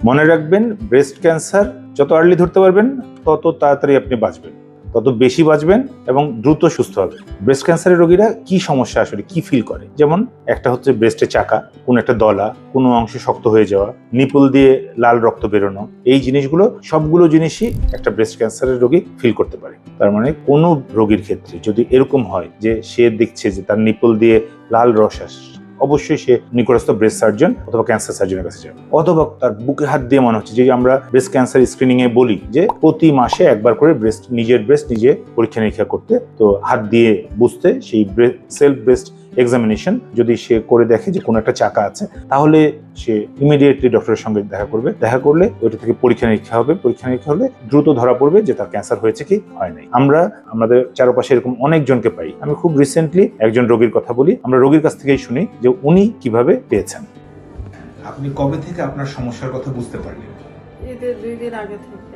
মনে রাখবেন, breast cancer যত আর্লি ধরতে পারবেন তত তাড়াতাড়ি আপনি বাঁচবেন, তত বেশি বাঁচবেন এবং দ্রুত সুস্থ হবে। ব্রেস্ট ক্যান্সারের রোগীরা কি সমস্যা আসলে কি ফিল করে, যেমন একটা হচ্ছে ব্রেস্টে চাকা, কোনো একটা দলা, কোনো অংশ শক্ত হয়ে যাওয়া, নিপল দিয়ে লাল রক্ত বেরোনো, এই জিনিসগুলো সবগুলো জিনিসই একটা ব্রেস্ট ক্যান্সারের রোগী ফিল করতে পারে। তার মানে কোনো রোগীর ক্ষেত্রে যদি এরকম হয় যে সে দেখছে যে তার নিপল দিয়ে লাল রস আসছে, অবশ্যই সে নিকটস্থ ব্রেস্ট সার্জন অথবা ক্যান্সার সার্জনের কাছে যাবে। অথবা তার বুকে হাত দিয়ে মনে হচ্ছে, যে আমরা ব্রেস্ট ক্যান্সার স্ক্রিনিং এ বলি যে প্রতি মাসে একবার করে নিজের ব্রেস্ট নিজে পরীক্ষা নিরীক্ষা করতে, তো হাত দিয়ে বুঝতে সেই সেলফ ব্রেস্ট এক্সামিনেশন যদি সে করে দেখে যে কোনো একটা চাকা আছে, তাহলে সে ইমিডিয়েটলি ডক্টরের সঙ্গে দেখা করবে। দেখা করলে ওইটা থেকে পরীক্ষা নিরীক্ষা হবে, পরীক্ষা নিরীক্ষা হলে দ্রুত ধরা পড়বে যে তার ক্যান্সার হয়েছে কি হয় নাই। আমরা আমাদের চারপাশে এরকম অনেকজনকে পাই। আমি খুব রিসেন্টলি একজন রোগীর কথা বলি, আমরা রোগীর কাছ থেকেই শুনি যে উনি কিভাবে পেয়েছেন। আপনি কবে থেকে আপনার সমস্যার কথা বুঝতে পারলেন? ঈদের 2 দিন আগে থেকে।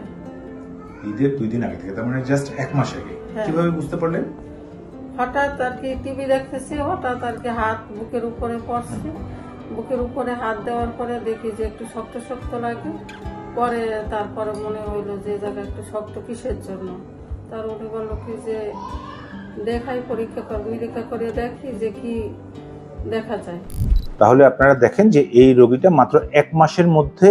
ঈদের 2 দিন আগে থেকে, তার মানে জাস্ট 1 মাস আগে। কিভাবে বুঝতে পারলেন? হঠাৎ আর কি টিভি দেখতেছি, হঠাৎ আর কি হাত বুকের উপরে পড়ছে, বুকের উপরে হাত দেওয়ার পরে দেখি যে একটু শক্ত শক্ত লাগে। পরে তারপরে মনে হইলো যে জায়গা একটু শক্ত কিসের জন্য। তার উনি বললো কি যে দেখাই, নিরীক্ষা করে দেখি যে কি দেখা যায়। তাহলে আপনারা দেখেন যে এই রোগীটা মাত্র 1 মাসের মধ্যে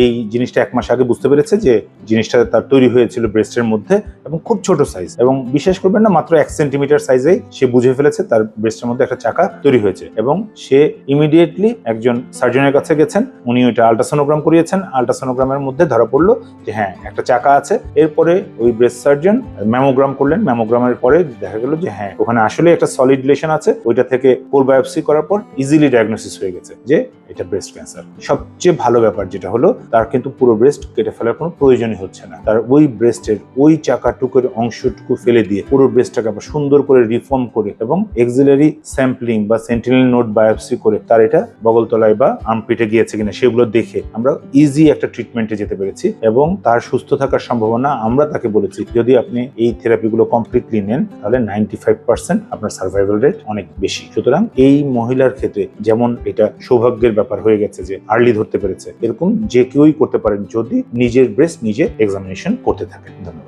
এই জিনিসটা 1 মাস আগে বুঝতে পেরেছে যে জিনিসটা তার তৈরি হয়েছিল ব্রেস্টের মধ্যে, এবং খুব ছোট সাইজ, এবং বিশ্বাস করবেন না, মাত্র 1 সেন্টিমিটার সাইজেই সে বুঝে ফেলেছে তার ব্রেস্টের মধ্যে একটা চাকা তৈরি হয়েছে। এবং সে ইমিডিয়েটলি একজন সার্জনের কাছে গেছেন, উনি ওইটা আল্ট্রাসোনোগ্রাম করিয়েছেন। আল্ট্রাসোনোগ্রামের মধ্যে ধরা পড়লো যে হ্যাঁ একটা চাকা আছে। এরপরে ওই ব্রেস্ট সার্জন ম্যামোগ্রাম করলেন, ম্যামোগ্রামের পরে দেখা গেল যে হ্যাঁ ওখানে আসলে একটা সলিড লেশন আছে। ওইটা থেকে কোর বায়োপসি করার পর ইজিলি ডায়াগনোসিস হয়ে গেছে যে এটা ব্রেস্ট ক্যান্সার। সবচেয়ে ভালো ব্যাপার যেটা হলো, তার কিন্তু পুরো ব্রেস্ট কেটে ফেলার কোনো প্রয়োজনই হচ্ছে না। তার ওই ব্রেস্টের ওই চাকাটুকুর অংশটুকু ফেলে দিয়ে পুরো ব্রেস্টটাকে আবার সুন্দর করে রিফর্ম করে এবং এক্সিলারি স্যাম্পলিং বা সেন্টিনেল নোড বায়োপসি করে তার এটা বগলতলায় বা আর্মপিটে গিয়েছে কিনা সেগুলো দেখে আমরা ইজি একটা ট্রিটমেন্টে যেতে পেরেছি। এবং তার সুস্থ থাকার সম্ভাবনা, আমরা তাকে বলেছি যদি আপনি এই থেরাপিগুলো কমপ্লিটলি নেন তাহলে 95% আপনার সার্ভাইভাল রেট অনেক বেশি। সুতরাং এই মহিলার ক্ষেত্রে যেমন এটা সৌভাগ্যের ব্যাপার হয়ে গেছে যে আর্লি ধরতে পেরেছে, এরকম যে কেউই করতে পারেন যদি নিজের ব্রেস্ট নিজে এক্সামিনেশন করতে থাকেন। ধন্যবাদ।